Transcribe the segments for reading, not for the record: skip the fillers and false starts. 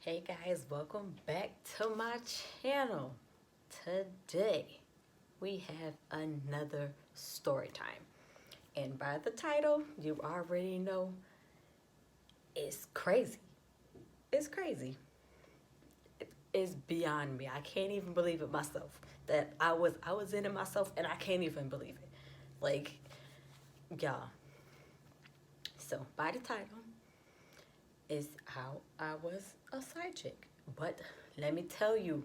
Hey guys, welcome back to my channel. Today we have another story time. And by the title, you already know it's crazy. It's crazy. It's beyond me. I can't even believe it myself. That I was in it myself and I can't even believe it. Like, y'all. So by the title is how I was a side chick. But let me tell you,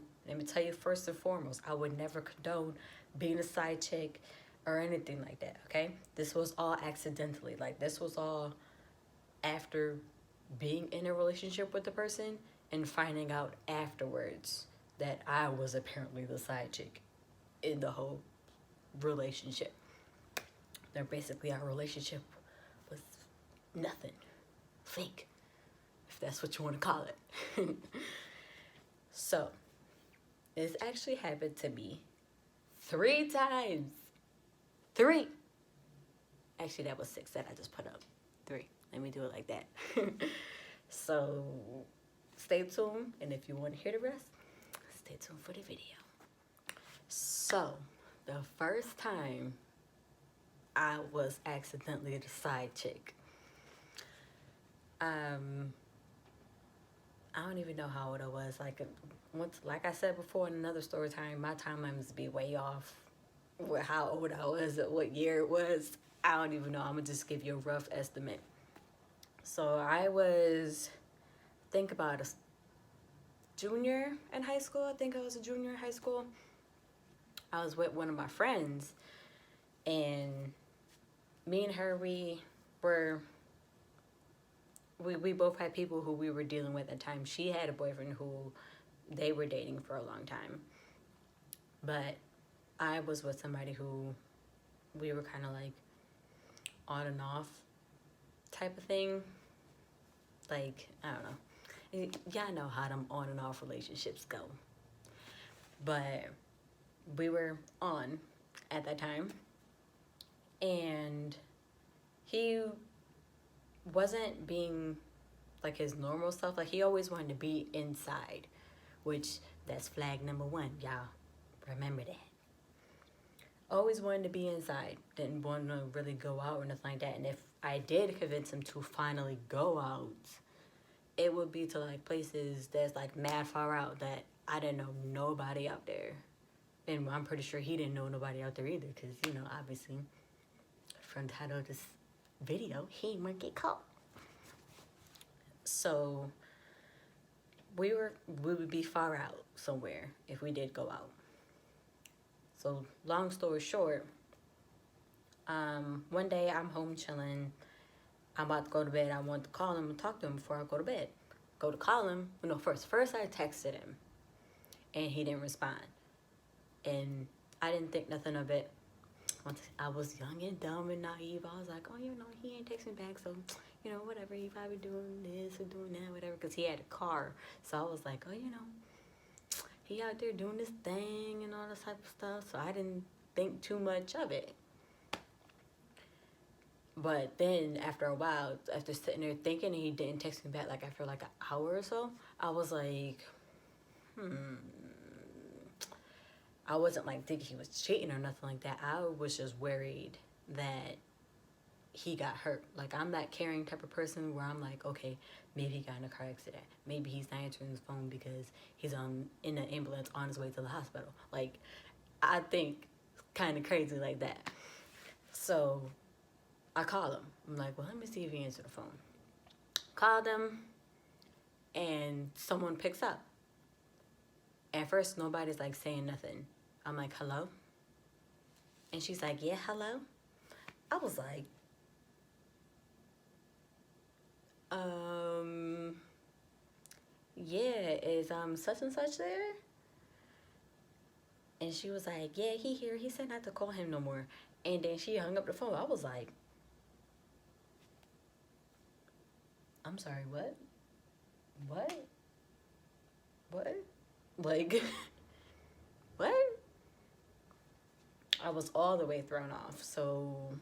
first and foremost, I would never condone being a side chick or anything like that, okay? This was all accidentally. Like, this was all after being in a relationship with the person and finding out afterwards that I was apparently the side chick in the whole relationship. That basically our relationship was nothing. Fake, if that's what you want to call it. So, this actually happened to me 3 times. 3. Actually, that was 6 that I just put up. 3. Let me do it like that. So, stay tuned. And if you want to hear the rest, stay tuned for the video. So, the first time I was accidentally the side chick. I don't even know how old I was. Like I said before in another story time, my timeline must be way off with how old I was, what year it was. I don't even know. I'm gonna just give you a rough estimate. So I was, think about a junior in high school. I think I was a junior in high school. I was with one of my friends, and me and her, we both had people who we were dealing with at the time. She had a boyfriend who they were dating for a long time. But I was with somebody who we were kind of like on and off type of thing. Like, I don't know. Y'all know how them on and off relationships go. But we were on at that time. And he wasn't being like his normal self. Like, he always wanted to be inside, which that's flag number 1. Y'all remember that. Always wanted to be inside. Didn't want to really go out or nothing like that. And if I did convince him to finally go out, it would be to like places that's like mad far out that I didn't know nobody out there. And I'm pretty sure he didn't know nobody out there either, because, you know, obviously from the title of this video, he might get caught. So we would be far out somewhere if we did go out. So long story short, one day I'm home chilling. I'm about to go to bed. I want to call him and talk to him before I go to bed. Go to call him. No, first I texted him, and he didn't respond. And I didn't think nothing of it. Once I was young and dumb and naive, I was like, oh, you know, he ain't texting back, so, you know, whatever. He probably doing this or doing that, whatever, because he had a car. So I was like, oh, you know, he out there doing this thing and all this type of stuff. So I didn't think too much of it. But then after a while, after sitting there thinking, and he didn't text me back, like after like an hour or so, I was like, I wasn't like thinking he was cheating or nothing like that. I was just worried that he got hurt. Like, I'm that caring type of person where I'm like, okay, maybe he got in a car accident. Maybe he's not answering his phone because he's in an ambulance on his way to the hospital. Like, I think kind of crazy like that. So I call him. I'm like, well, let me see if he answered the phone. Called him, and someone picks up. At first, nobody's like saying nothing. I'm like, hello? And she's like, yeah, hello? I was like, yeah, is such and such there? And she was like, yeah, he here. He said not to call him no more. And then she hung up the phone. I was like, I'm sorry, what? What? What? Like, what? I was all the way thrown off. So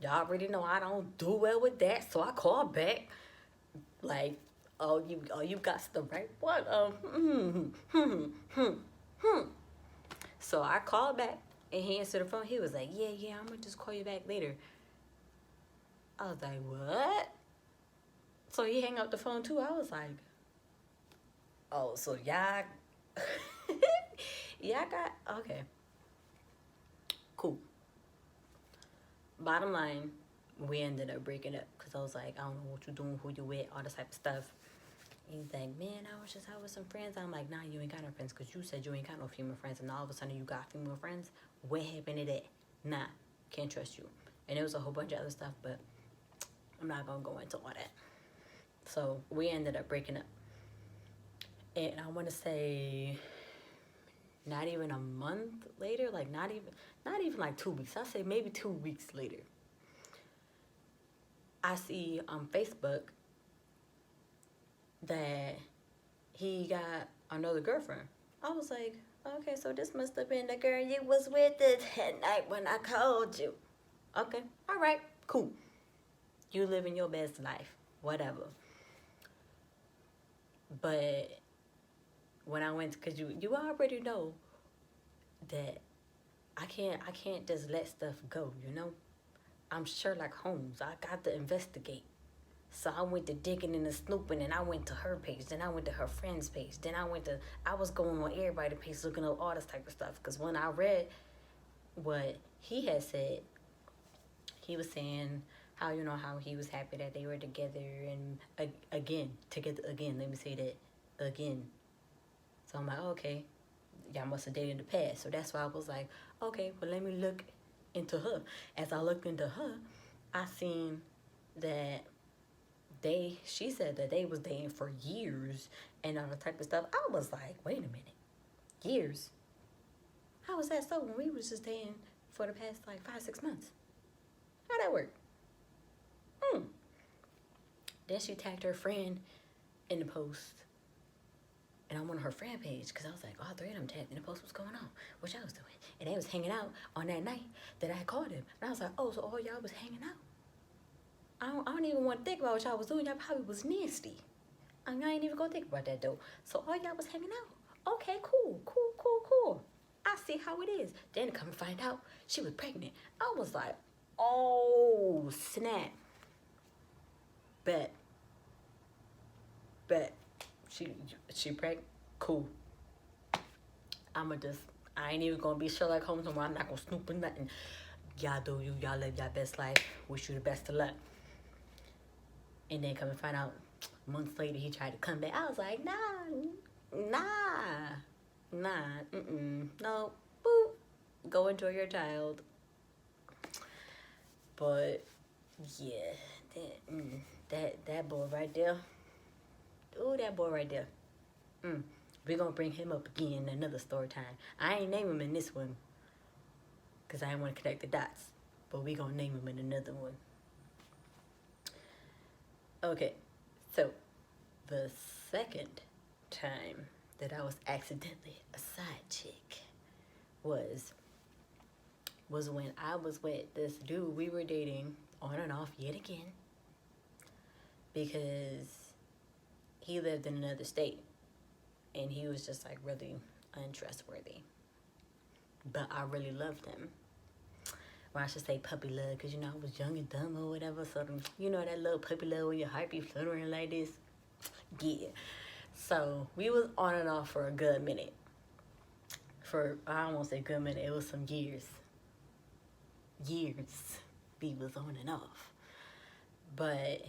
y'all already know I don't do well with that. So I called back like You got the right one. So I called back and he answered the phone. He was like, yeah, I'm gonna just call you back later. I was like, what? So he hung up the phone too. I was like, oh, so y'all, y'all got, okay, cool. Bottom line, we ended up breaking up because I was like, I don't know what you doing, who you with, all this type of stuff. He's like, man, I was just out with some friends. I'm like, nah, you ain't got no friends because you said you ain't got no female friends, and all of a sudden you got female friends. What happened to that? Nah, can't trust you. And it was a whole bunch of other stuff, but I'm not gonna go into all that. So we ended up breaking up, and I want to say, not even a month later, like not even like 2 weeks. I say maybe 2 weeks later. I see on Facebook that he got another girlfriend. I was like, okay, so this must have been the girl you was with that night when I called you. Okay, all right, cool. You living your best life, whatever. But when I went, cause you already know that I can't just let stuff go, you know? I'm Sherlock Holmes. I got to investigate. So I went to digging and snooping, and I went to her page, then I went to her friend's page, then I was going on everybody's page looking up all this type of stuff. Because when I read what he had said, he was saying how, you know, how he was happy that they were together and together again. Let me say that again. So I'm like, okay, y'all must have dated in the past. So that's why I was like, okay, well, let me look into her. As I looked into her, I seen that she said that they was dating for years and all the type of stuff. I was like, wait a minute, years? How was that so when we was just dating for the past like 5-6 months? How'd that work? Then she tagged her friend in the post, and I'm on her friend page because I was like, all three of them tagged in the post. What's going on? What y'all was doing? And they was hanging out on that night that I called him. And I was like, oh, so all y'all was hanging out? I don't even want to think about what y'all was doing. Y'all probably was nasty. I ain't even gonna think about that though. So all y'all was hanging out. Okay, cool. I see how it is. Then to come and find out she was pregnant. I was like, oh snap. Bet. She pregnant. Cool. I ain't even gonna be Sherlock Holmes no more. I'm not gonna snoop or nothing. Y'all do you. Y'all live your best life. Wish you the best of luck. And then come and find out months later he tried to come back. I was like, nah, no, boop. Go enjoy your child. But yeah, that boy right there. Ooh, that boy right there. We're gonna bring him up again in another story time. I ain't name him in this one because I didn't want to connect the dots. But we gonna name him in another one. Okay, so the second time that I was accidentally a side chick was when I was with this dude. We were dating on and off yet again because he lived in another state and he was just like really untrustworthy. But I really loved him. Or I should say puppy love, because, you know, I was young and dumb or whatever. So, you know, that little puppy love when your heart be fluttering like this. Yeah. So, we was on and off for a good minute. I don't want to say good minute. It was some years. We was on and off. But,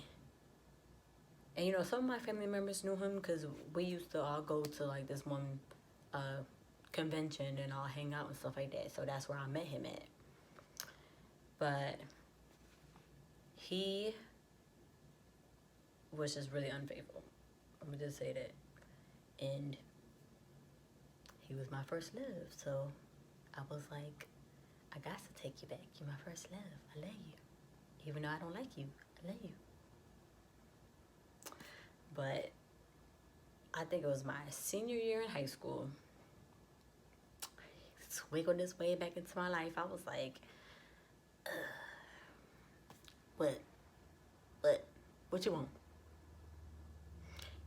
and, you know, some of my family members knew him because we used to all go to, like, this one convention and all hang out and stuff like that. So, that's where I met him at. But he was just really unfaithful. I'm gonna just say that. And he was my first love. So I was like, I got to take you back. You're my first love. I love you. Even though I don't like you, I love you. But I think it was my senior year in high school. Wiggled this way back into my life. I was like, what you want?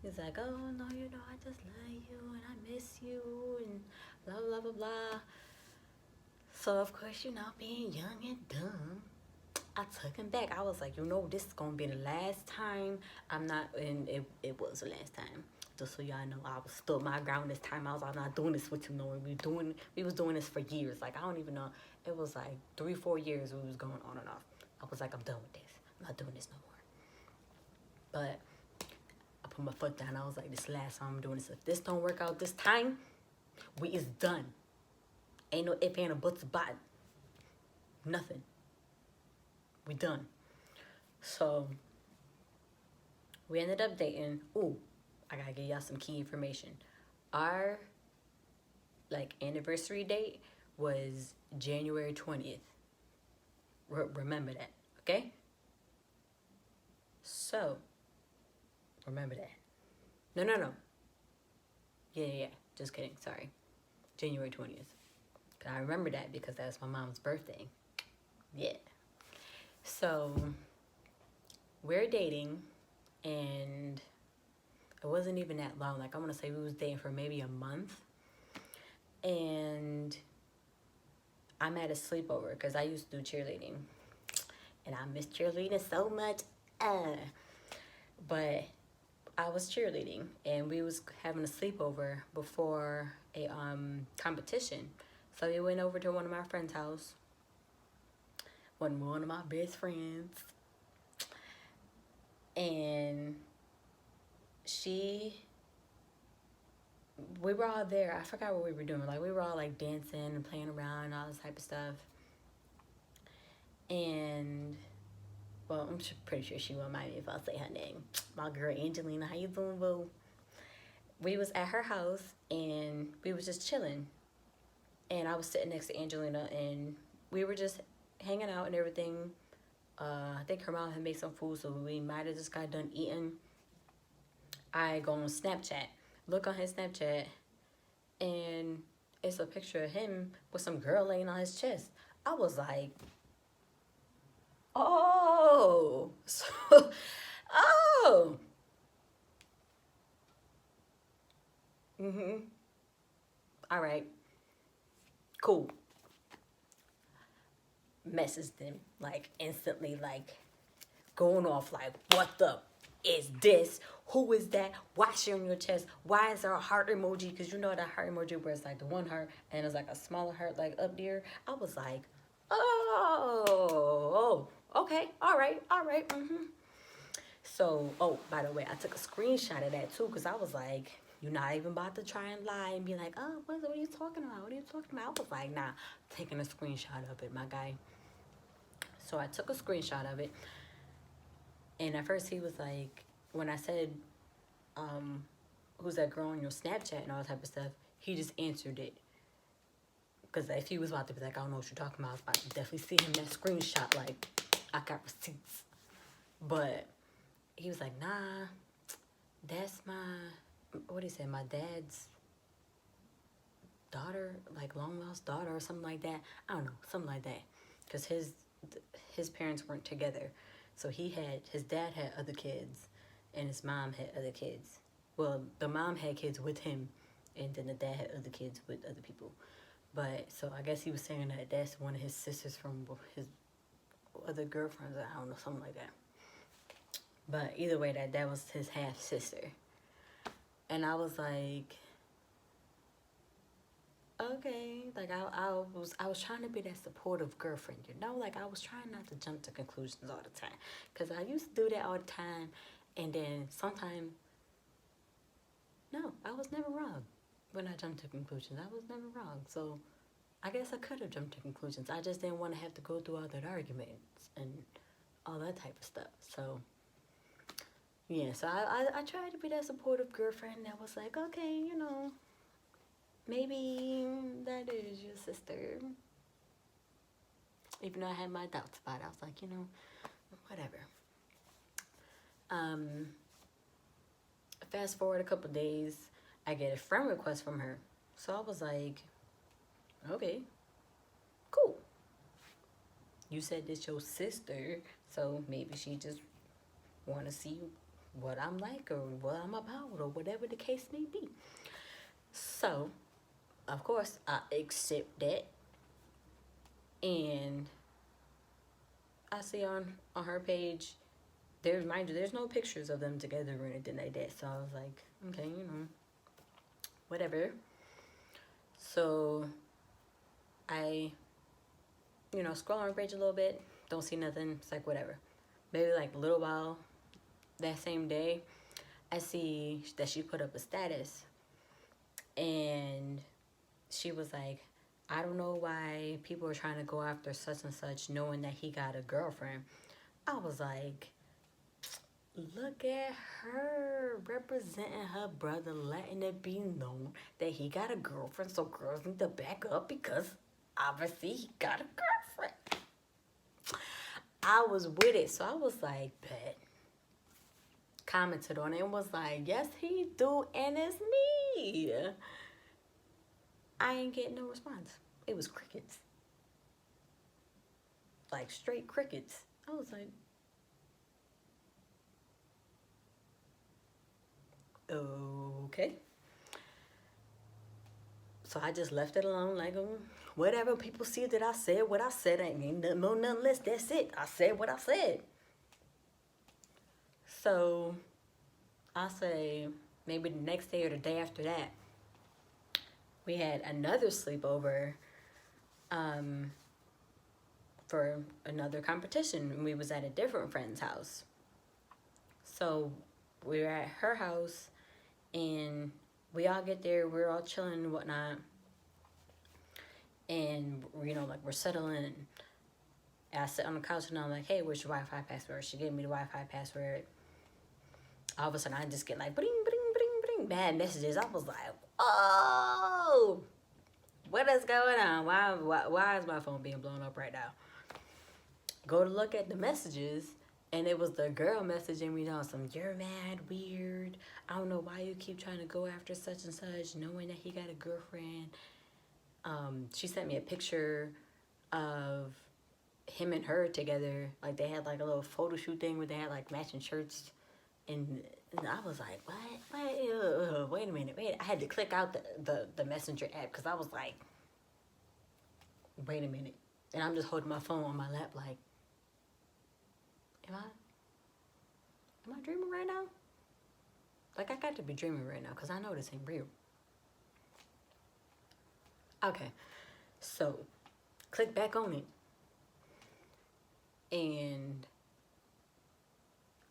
He's like, oh no, I just love you and I miss you and blah blah blah blah. So of course, being young and dumb, I took him back. I was like, this is gonna be the last time. I'm not, and it was the last time. Just so y'all know, I was stood my ground this time. I was like, I'm not doing this with you no more. We was doing this for years. Like, I don't even know. It was like 3-4 years we was going on and off. I was like, I'm done with this. I'm not doing this no more. But I put my foot down. I was like, this last time I'm doing this. If this don't work out this time, we is done. Ain't no if, ain't a buts about it. Nothing. We done. So we ended up dating. Ooh, I gotta give y'all some key information. Our anniversary date was January 20th. Remember that, okay? So remember that. No. Yeah. Just kidding. Sorry. January 20th. I remember that because that's my mom's birthday. Yeah. So we're dating, and it wasn't even that long. Like, I want to say we was dating for maybe a month. And I'm at a sleepover because I used to do cheerleading. And I miss cheerleading so much. But I was cheerleading, and we was having a sleepover before a competition. So we went over to one of my friend's house. One of my best friends. And we were all there. I forgot what we were doing. Like, we were all like dancing and playing around and all this type of stuff. And, well, I'm pretty sure she won't mind me if I say her name. My girl Angelina, how you doing, boo? We was at her house, and we was just chilling. And I was sitting next to Angelina, and we were just hanging out and everything. I think her mom had made some food, so we might have just got done eating. I go on Snapchat, look on his Snapchat, and it's a picture of him with some girl laying on his chest. I was like, oh, oh. All right, cool. Messaged them, like, instantly, like, going off, like, what the is this? Who is that? Why is she on your chest? Why is there a heart emoji? Because you know that heart emoji where it's like the one heart and it's like a smaller heart like up there. I was like, oh, okay, all right. So, oh, by the way, I took a screenshot of that too, because I was like, you're not even about to try and lie and be like, oh, what are you talking about? What are you talking about? I was like, nah, taking a screenshot of it, my guy. So I took a screenshot of it. And at first he was like, when I said, who's that girl on your Snapchat and all that type of stuff, he just answered it. Because if he was about to be like, I don't know what you're talking about, I was about to definitely see him that screenshot, like, I got receipts. But he was like, nah, that's what he said, my dad's daughter, like long lost daughter or something like that. I don't know, something like that. Because his parents weren't together. So his dad had other kids, and his mom had other kids. Well, the mom had kids with him, and then the dad had other kids with other people. But, so I guess he was saying that that's one of his sisters from his other girlfriends, I don't know, something like that. But either way, that was his half-sister. And I was like, okay, like I was trying to be that supportive girlfriend, like I was trying not to jump to conclusions all the time, because I used to do that all the time, and then sometimes, no, I was never wrong when I jumped to conclusions. I was never wrong, so I guess I could have jumped to conclusions. I just didn't want to have to go through all that arguments and all that type of stuff. So yeah, so I tried to be that supportive girlfriend that was like, okay, maybe that is your sister. Even though I had my doubts about it, I was like, whatever. Fast forward a couple days, I get a friend request from her. So I was like, okay, cool. You said this your sister, so maybe she just want to see what I'm like or what I'm about or whatever the case may be. So, of course, I accept that. And I see on her page, mind you, there's no pictures of them together or anything like that. So I was like, okay, whatever. So I, scroll on her page a little bit, don't see nothing. It's like, whatever. Maybe like a little while that same day, I see that she put up a status. And she was like, I don't know why people are trying to go after such and such knowing that he got a girlfriend. I was like, look at her representing her brother, letting it be known that he got a girlfriend, so girls need to back up because obviously he got a girlfriend. I was with it, so I was like, bet. Commented on it and was like, yes, he do, and it's me. I ain't getting no response. It was crickets. Like straight crickets. I was like, okay. So I just left it alone, like, whatever. People see that I said what I said. Ain't nothing more, nothing less. That's it. I said what I said. So I say maybe the next day or the day after that, we had another sleepover for another competition. We was at a different friend's house. So we were at her house, and we all get there. We're all chilling and whatnot. And, like, we're settling. And I sit on the couch, and I'm like, hey, where's your Wi-Fi password? She gave me the Wi-Fi password. All of a sudden, I just get, like, bling, bling, bling, bling, bad messages. I was like, oh, what is going on? Why is my phone being blown up right now? Go to look at the messages, and it was the girl messaging me on some, you're mad, weird. I don't know why you keep trying to go after such and such, knowing that he got a girlfriend. She sent me a picture of him and her together. Like, they had, like, a little photo shoot thing where they had, like, matching shirts. And I was like, what? Wait a minute. I had to click out the messenger app because I was like, wait a minute. And I'm just holding my phone on my lap like, am I dreaming right now? Like, I got to be dreaming right now because I know this ain't real. Okay, so click back on it. And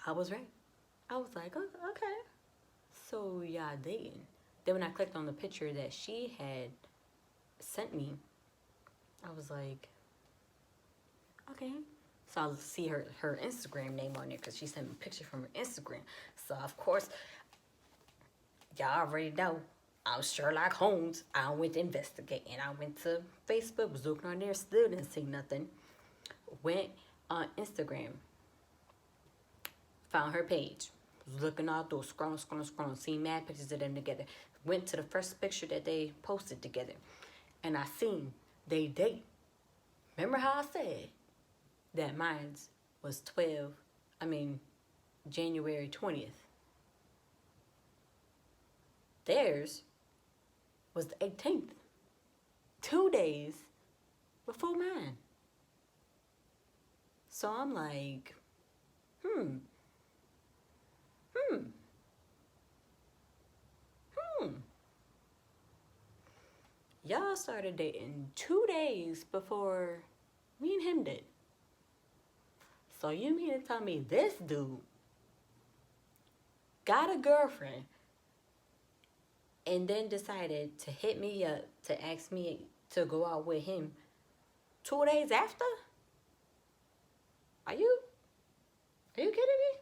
I was right. I was like, oh, okay. So y'all dating. Then when I clicked on the picture that she had sent me, I was like, okay. So I'll see her Instagram name on there because she sent me a picture from her Instagram. So, of course, y'all already know I'm Sherlock Holmes. I went to investigate, and I went to Facebook, was looking on there, still didn't see nothing. Went on Instagram, found her page, was looking all through, scrolling, seeing mad pictures of them together. Went to the first picture that they posted together, and I seen they date. Remember how I said that mine was January 20th. Theirs was the 18th. 2 days before mine. So I'm like, Y'all started dating 2 days before me and him did. So you mean to tell me this dude got a girlfriend and then decided to hit me up to ask me to go out with him 2 days after? Are you kidding me?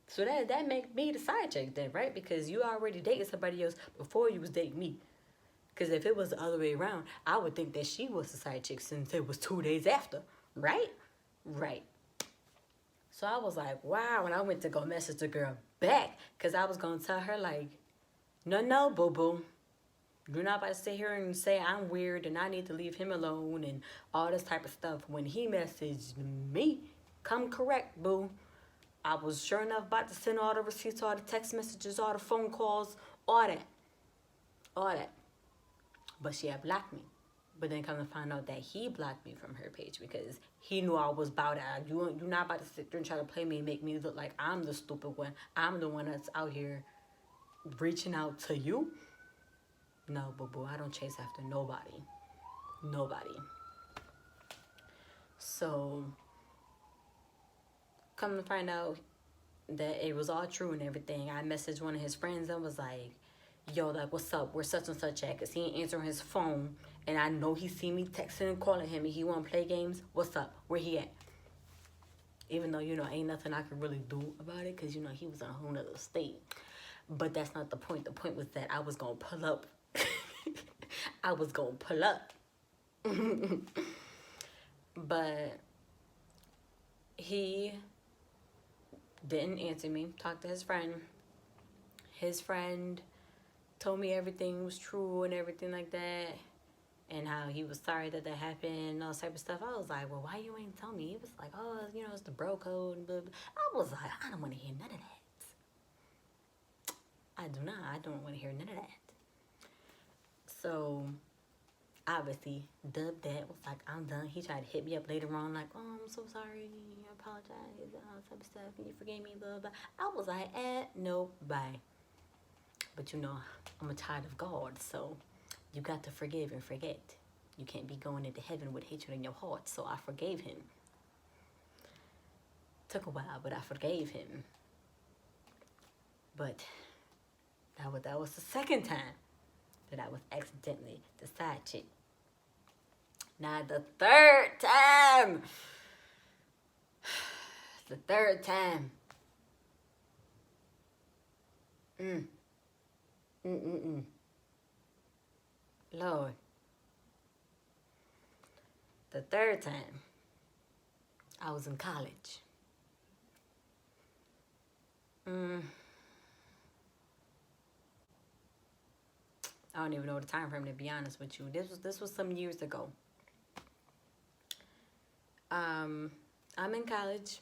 So that make me the side chick then, right? Because you already dated somebody else before you was dating me. Because if it was the other way around, I would think that she was the side chick since it was 2 days after, right? Right. So I was like, wow, and I went to go message the girl back because I was going to tell her, like, no, boo-boo. You're not about to sit here and say I'm weird and I need to leave him alone and all this type of stuff. When he messaged me, come correct, boo. I was sure enough about to send all the receipts, all the text messages, all the phone calls, all that. All that. But she had blocked me. But then come to find out that he blocked me from her page because he knew I was about it. You're not about to sit there and try to play me and make me look like I'm the stupid one. I'm the one that's out here reaching out to you. No, boo-boo, I don't chase after nobody. Nobody. So, come to find out that it was all true and everything, I messaged one of his friends and was like, yo, like, what's up? Where's such and such at? Because he ain't answering his phone. And I know he see me texting and calling him and he want to play games. What's up? Where he at? Even though, ain't nothing I could really do about it because, he was in a whole nother state. But that's not the point. The point was that I was going to pull up. I was going to pull up. But he didn't answer me. Talked to his friend. His friend told me everything was true and everything like that. And how he was sorry that happened and all this type of stuff. I was like, well, why you ain't tell me? He was like, oh, it's the bro code and blah, blah. I was like, I don't want to hear none of that. I do not. I don't want to hear none of that. So, obviously, Dub Dad was like, I'm done. He tried to hit me up later on, like, oh, I'm so sorry. I apologize. All this type of stuff. Can you forgive me? Blah, blah. I was like, no, bye. But I'm a child of God, so you got to forgive and forget. You can't be going into heaven with hatred in your heart. So I forgave him. Took a while, but I forgave him. But that was the second time that I was accidentally the side chick. Now the third time. The third time. Lord. The third time, I was in college. I don't even know the time frame, to be honest with you. This was some years ago. I'm in college,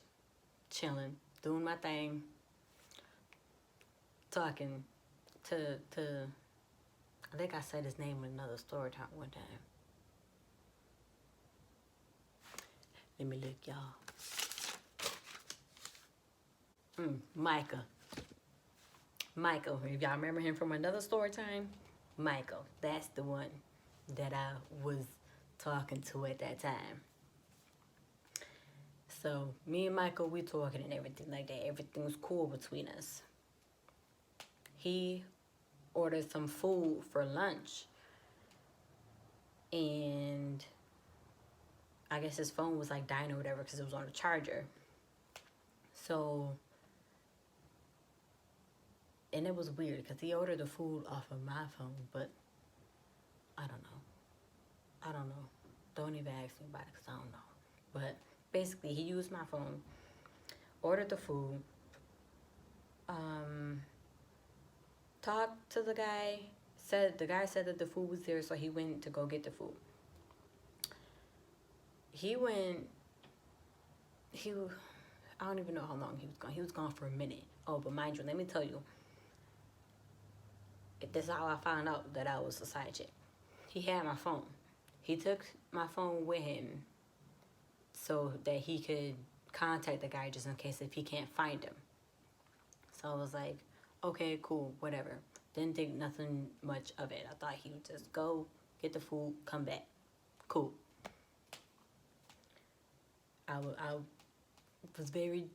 chilling, doing my thing, talking to I think I said his name in another story time one time. Let me look, y'all. Micah. Michael, if y'all remember him from another story time, Michael, that's the one that I was talking to at that time. So, me and Michael, we talking and everything like that. Everything was cool between us. He ordered some food for lunch. And I guess his phone was like dying or whatever because it was on a charger. So, and it was weird because he ordered the food off of my phone, but I don't know. Don't even ask me about it because I don't know. But basically, he used my phone, ordered the food, talked to the guy, the guy said that the food was there, so he went to go get the food. I don't even know how long he was gone. He was gone for a minute. Oh, but mind you, let me tell you, this is how I found out that I was a side chick. He had my phone. He took my phone with him so that he could contact the guy just in case if he can't find him. So I was like, okay, cool, whatever. Didn't think nothing much of it. I thought he would just go, get the food, come back. Cool. I was very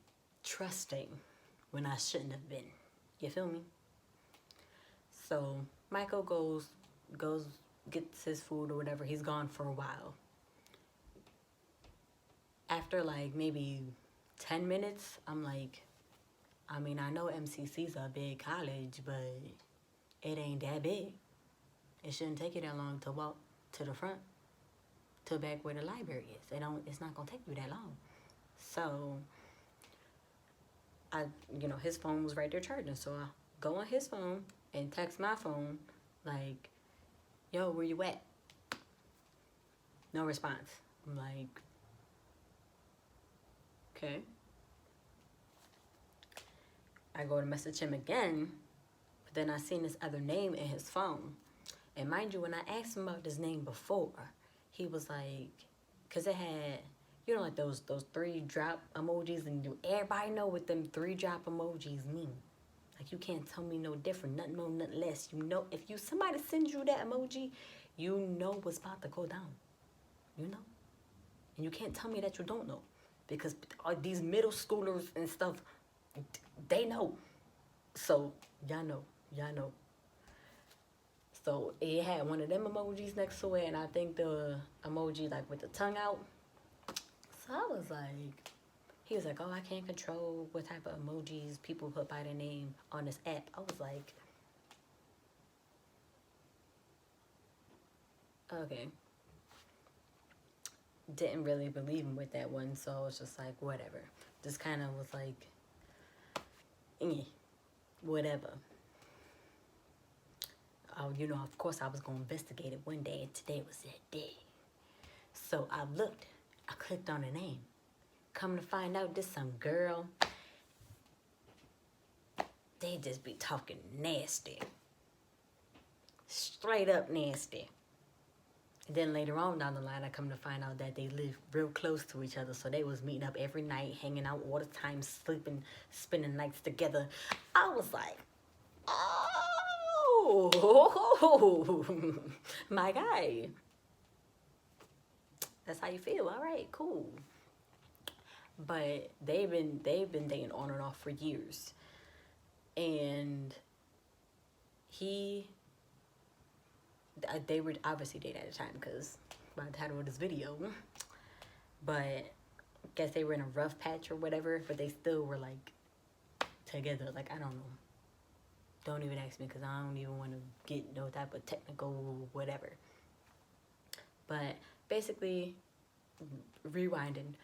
trusting when I shouldn't have been. You feel me? So Michael goes, gets his food or whatever. He's gone for a while. After like maybe 10 minutes, I'm like, I mean, I know MCC's a big college, but it ain't that big. It shouldn't take you that long to walk to the front, to back where the library is. It's not gonna take you that long. So, his phone was right there charging. So I go on his phone and text my phone like, yo, where you at? No response. I'm like, okay. I go to message him again, but then I seen this other name in his phone. And mind you, when I asked him about this name before, he was like, cause it had, like those three drop emojis, and everybody know what them three drop emojis mean. Like, you can't tell me no different, nothing more, nothing less. If somebody sends you that emoji, you know what's about to go down. And you can't tell me that you don't know, because these middle schoolers and stuff, they know. So y'all know. So it had one of them emojis next to it, and I think the emoji like with the tongue out. So I was like, he was like, oh, I can't control what type of emojis people put by their name on this app. I was like, okay. Didn't really believe him with that one, so it's just like, whatever. Just kind of was like, whatever. Of course I was going to investigate it one day, and today was that day. So I clicked on the name. Come to find out, this some girl. They just be talking nasty. Straight up nasty. And then later on down the line, I come to find out that they live real close to each other. So they was meeting up every night, hanging out all the time, sleeping, spending nights together. I was like, oh, my guy. That's how you feel. All right, cool. But they've been dating on and off for years. And they were obviously dating at the time, because by the title of this video. But I guess they were in a rough patch or whatever, but they still were like together. Like, I don't know. Don't even ask me, because I don't even want to get no type of technical whatever. But basically, rewinding,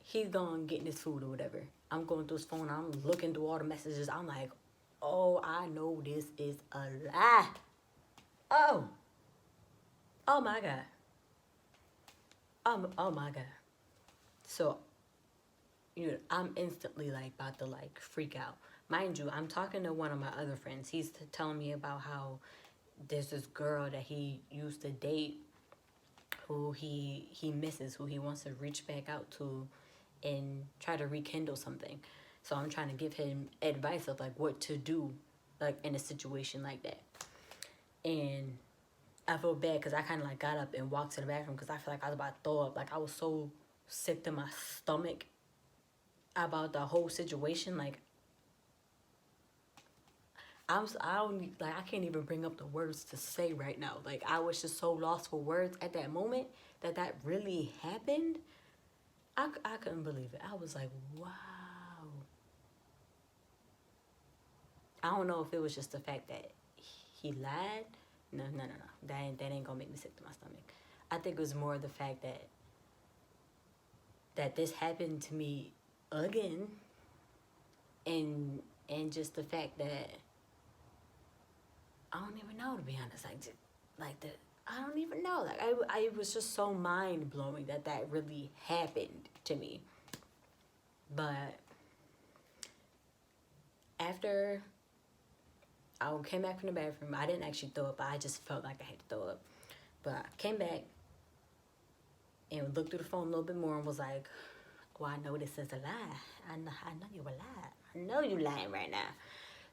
he's gone getting his food or whatever. I'm going through his phone. I'm looking through all the messages. I'm like, oh, I know this is a lie. Oh my God. Oh my God. So, I'm instantly like about to like freak out. Mind you, I'm talking to one of my other friends. He's telling me about how there's this girl that he used to date, who he misses, who he wants to reach back out to and try to rekindle something. So I'm trying to give him advice of like what to do like in a situation like that. And I feel bad because I kind of like got up and walked to the bathroom because I feel like I was about to throw up. Like, I was so sick to my stomach about the whole situation. Like, I can't even bring up the words to say right now. Like, I was just so lost for words at that moment that really happened. I couldn't believe it. I was like, wow. I don't know if it was just the fact that he lied. No. That ain't gonna make me sick to my stomach. I think it was more the fact that this happened to me again, and just the fact that I don't even know, to be honest. I don't even know. Like, I was just so mind blowing that really happened to me. But after I came back from the bathroom, I didn't actually throw up. I just felt like I had to throw up. But I came back and looked through the phone a little bit more and was like, well, I know this is a lie. I know you a lie. I know you lying right now.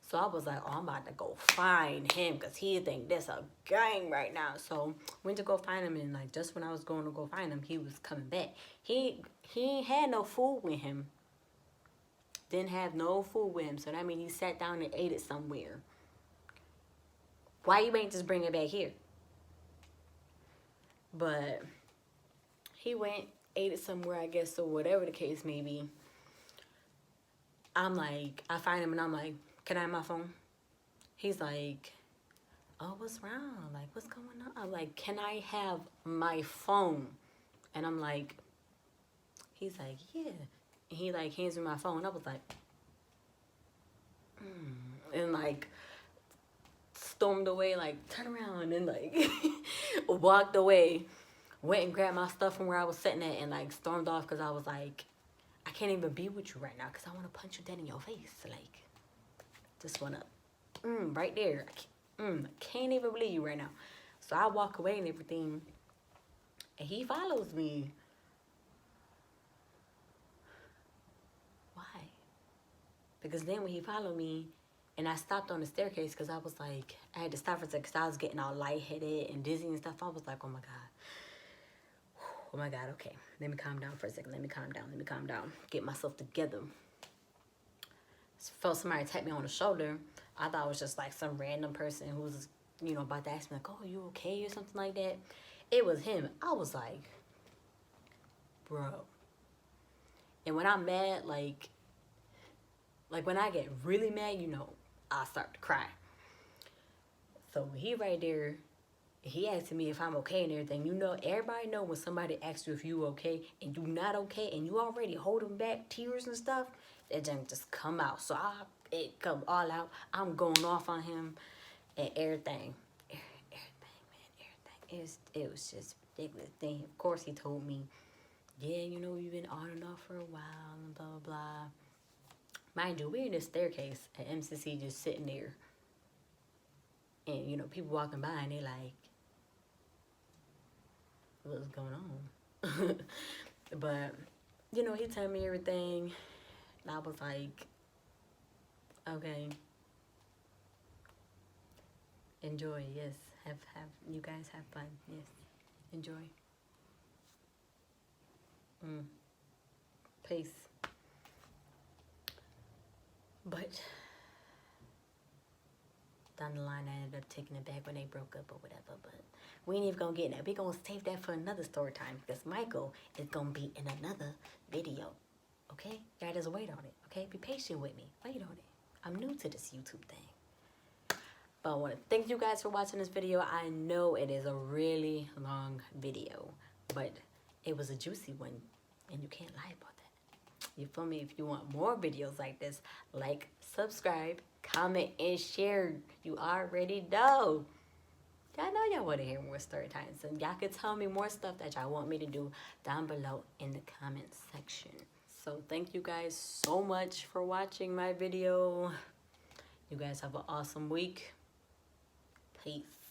So I was like, oh, I'm about to go find him because he think this a gang right now. So went to go find him, and like just when I was going to go find him, he was coming back. He ain't had no food with him. Didn't have no food with him. So that means he sat down and ate it somewhere. Why you ain't just bring it back here? But he went, ate it somewhere, I guess, or whatever the case may be. I'm like, I find him and I'm like, can I have my phone? He's like, oh, what's wrong? Like, what's going on? I'm like, can I have my phone? And I'm like, he's like, yeah. And he like hands me my phone. I was like, and like stormed away, like turn around and like walked away. Went and grabbed my stuff from where I was sitting at and like stormed off because I was like, I can't even be with you right now because I want to punch you dead in your face. Like, This one up. Right there. I can't even believe you right now. So I walk away and everything, and he follows me. Why? Because then when he followed me, and I stopped on the staircase because I was like, I had to stop for a second because I was getting all lightheaded and dizzy and stuff. I was like, oh my God. Oh my God, okay. Let me calm down for a second. Let me calm down. Get myself together. Felt somebody tap me on the shoulder. I thought it was just like some random person who was, you know, about to ask me like, oh, you okay or something like that. It was him. I was like, bro. And when I'm mad, like when I get really mad, you know, I start to cry. So he right there, he asking me if I'm okay and everything. You know, everybody know when somebody asks you if you okay and you not okay and you already holding back tears and stuff, it doesn't just come out. So it come all out. I'm going off on him and everything. Everything, man, everything. It was just ridiculous thing. Of course, he told me, yeah, you know, you've been on and off for a while and blah, blah, blah. Mind you, we're in this staircase at MCC just sitting there. And, you know, people walking by and they like, what's going on? But, you know, he told me everything. And I was like, okay. Enjoy, yes. Have you guys have fun, yes. Enjoy. Peace. But down the line, I ended up taking it back when they broke up or whatever. But we ain't even gonna get that. We gonna save that for another story time because Michael is gonna be in another video. Okay? Y'all just wait on it. Okay? Be patient with me. Wait on it. I'm new to this YouTube thing. But I want to thank you guys for watching this video. I know it is a really long video, but it was a juicy one, and you can't lie about that. You feel me? If you want more videos like this, like, subscribe, comment, and share. You already know. Y'all know y'all want to hear more story times, and y'all can tell me more stuff that y'all want me to do down below in the comment section. So thank you guys so much for watching my video. You guys have an awesome week. Peace.